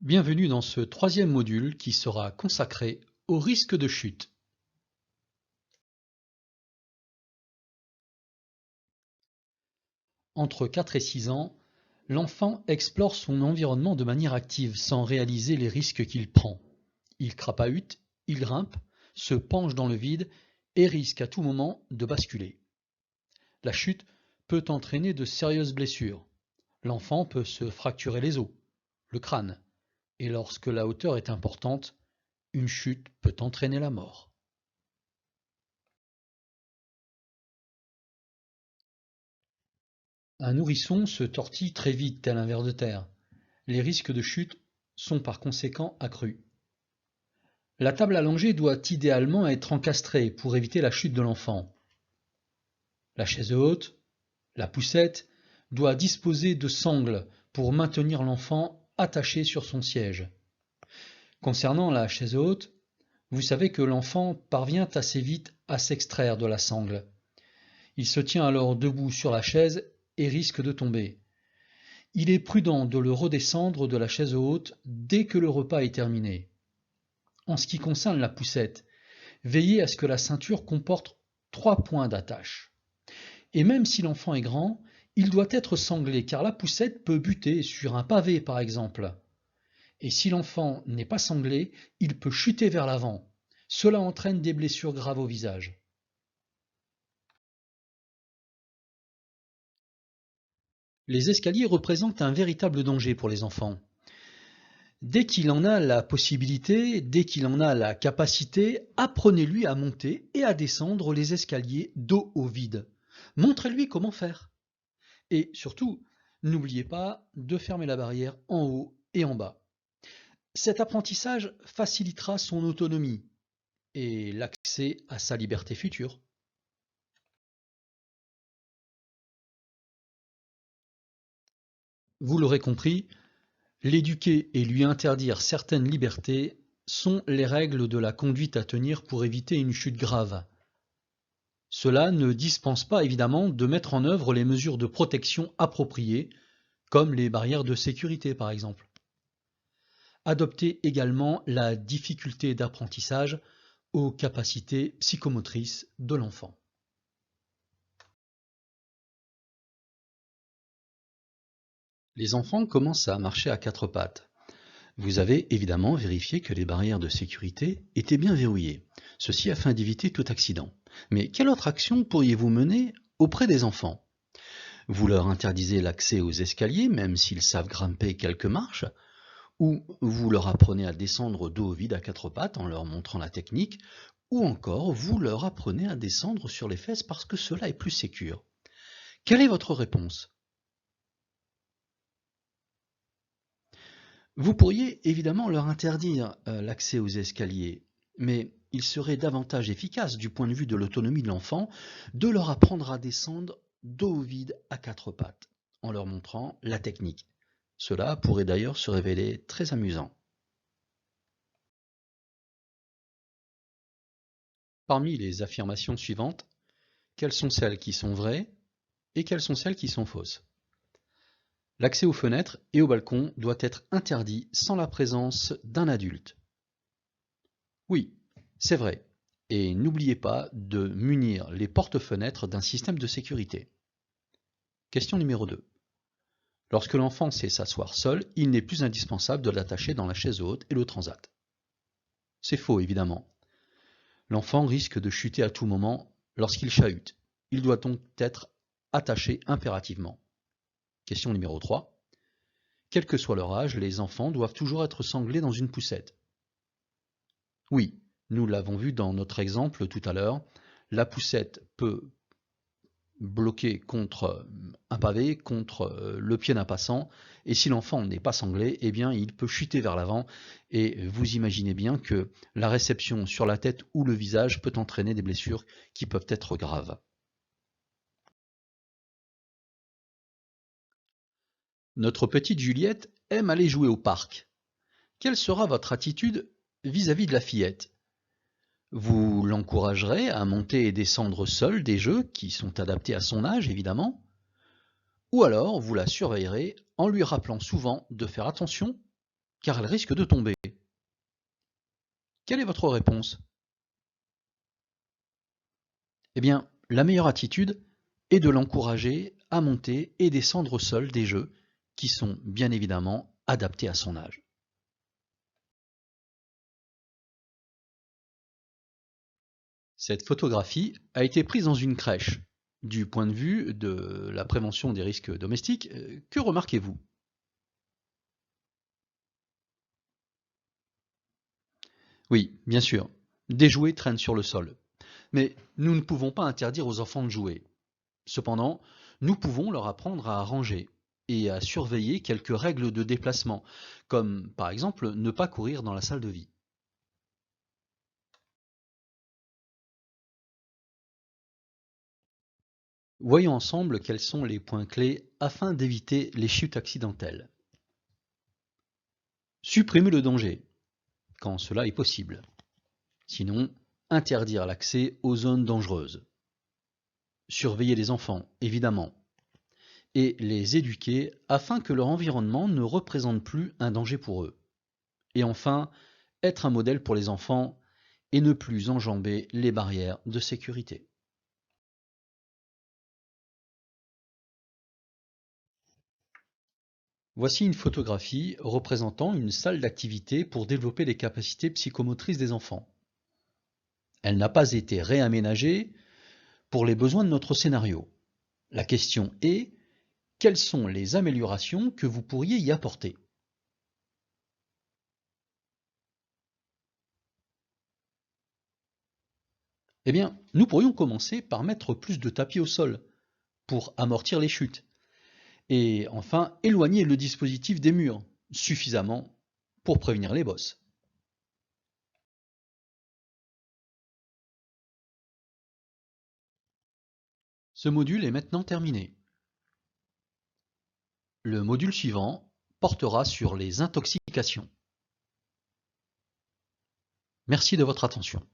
Bienvenue dans ce troisième module qui sera consacré au risque de chute. Entre 4 et 6 ans, l'enfant explore son environnement de manière active sans réaliser les risques qu'il prend. Il crapahute, il grimpe, se penche dans le vide et risque à tout moment de basculer. La chute peut entraîner de sérieuses blessures. L'enfant peut se fracturer les os, le crâne, et lorsque la hauteur est importante, une chute peut entraîner la mort. Un nourrisson se tortille très vite tel un ver de terre. Les risques de chute sont par conséquent accrus. La table allongée doit idéalement être encastrée pour éviter la chute de l'enfant. La chaise haute, la poussette, doit disposer de sangles pour maintenir l'enfant attaché sur son siège. Concernant la chaise haute, vous savez que l'enfant parvient assez vite à s'extraire de la sangle. Il se tient alors debout sur la chaise et risque de tomber. Il est prudent de le redescendre de la chaise haute dès que le repas est terminé. En ce qui concerne la poussette, veillez à ce que la ceinture comporte 3 points d'attache. Et même si l'enfant est grand, il doit être sanglé car la poussette peut buter sur un pavé par exemple. Et si l'enfant n'est pas sanglé, il peut chuter vers l'avant. Cela entraîne des blessures graves au visage. Les escaliers représentent un véritable danger pour les enfants. Dès qu'il en a la possibilité, dès qu'il en a la capacité, apprenez-lui à monter et à descendre les escaliers dos au vide. Montrez-lui comment faire. Et surtout, n'oubliez pas de fermer la barrière en haut et en bas. Cet apprentissage facilitera son autonomie et l'accès à sa liberté future. Vous l'aurez compris, l'éduquer et lui interdire certaines libertés sont les règles de la conduite à tenir pour éviter une chute grave. Cela ne dispense pas évidemment de mettre en œuvre les mesures de protection appropriées, comme les barrières de sécurité par exemple. Adoptez également la difficulté d'apprentissage aux capacités psychomotrices de l'enfant. Les enfants commencent à marcher à 4 pattes. Vous avez évidemment vérifié que les barrières de sécurité étaient bien verrouillées, ceci afin d'éviter tout accident. Mais quelle autre action pourriez-vous mener auprès des enfants? Vous leur interdisez l'accès aux escaliers, même s'ils savent grimper quelques marches, ou vous leur apprenez à descendre dos au vide à 4 pattes en leur montrant la technique, ou encore vous leur apprenez à descendre sur les fesses parce que cela est plus sécure. Quelle est votre réponse? Vous pourriez évidemment leur interdire l'accès aux escaliers, mais il serait davantage efficace du point de vue de l'autonomie de l'enfant de leur apprendre à descendre dos au vide à 4 pattes, en leur montrant la technique. Cela pourrait d'ailleurs se révéler très amusant. Parmi les affirmations suivantes, quelles sont celles qui sont vraies et quelles sont celles qui sont fausses? L'accès aux fenêtres et aux balcons doit être interdit sans la présence d'un adulte. Oui, c'est vrai. Et n'oubliez pas de munir les porte-fenêtres d'un système de sécurité. Question numéro 2. Lorsque l'enfant sait s'asseoir seul, il n'est plus indispensable de l'attacher dans la chaise haute et le transat. C'est faux, évidemment. L'enfant risque de chuter à tout moment lorsqu'il chahute. Il doit donc être attaché impérativement. Question numéro 3. Quel que soit leur âge, les enfants doivent toujours être sanglés dans une poussette. Oui, nous l'avons vu dans notre exemple tout à l'heure, la poussette peut bloquer contre un pavé, contre le pied d'un passant, et si l'enfant n'est pas sanglé, eh bien il peut chuter vers l'avant, et vous imaginez bien que la réception sur la tête ou le visage peut entraîner des blessures qui peuvent être graves. Notre petite Juliette aime aller jouer au parc. Quelle sera votre attitude vis-à-vis de la fillette? Vous l'encouragerez à monter et descendre seule des jeux qui sont adaptés à son âge, évidemment, ou alors vous la surveillerez en lui rappelant souvent de faire attention car elle risque de tomber. Quelle est votre réponse? Eh bien, la meilleure attitude est de l'encourager à monter et descendre seul des jeux qui sont bien évidemment adaptés à son âge. Cette photographie a été prise dans une crèche. Du point de vue de la prévention des risques domestiques, que remarquez-vous? Oui, bien sûr, des jouets traînent sur le sol. Mais nous ne pouvons pas interdire aux enfants de jouer. Cependant, nous pouvons leur apprendre à ranger et à surveiller quelques règles de déplacement, comme par exemple ne pas courir dans la salle de vie. Voyons ensemble quels sont les points clés afin d'éviter les chutes accidentelles. Supprimer le danger, quand cela est possible. Sinon, interdire l'accès aux zones dangereuses. Surveiller les enfants, évidemment, et les éduquer afin que leur environnement ne représente plus un danger pour eux. Et enfin, être un modèle pour les enfants et ne plus enjamber les barrières de sécurité. Voici une photographie représentant une salle d'activité pour développer les capacités psychomotrices des enfants. Elle n'a pas été réaménagée pour les besoins de notre scénario. La question est, quelles sont les améliorations que vous pourriez y apporter? Eh bien, nous pourrions commencer par mettre plus de tapis au sol pour amortir les chutes. Et enfin, éloigner le dispositif des murs suffisamment pour prévenir les bosses. Ce module est maintenant terminé. Le module suivant portera sur les intoxications. Merci de votre attention.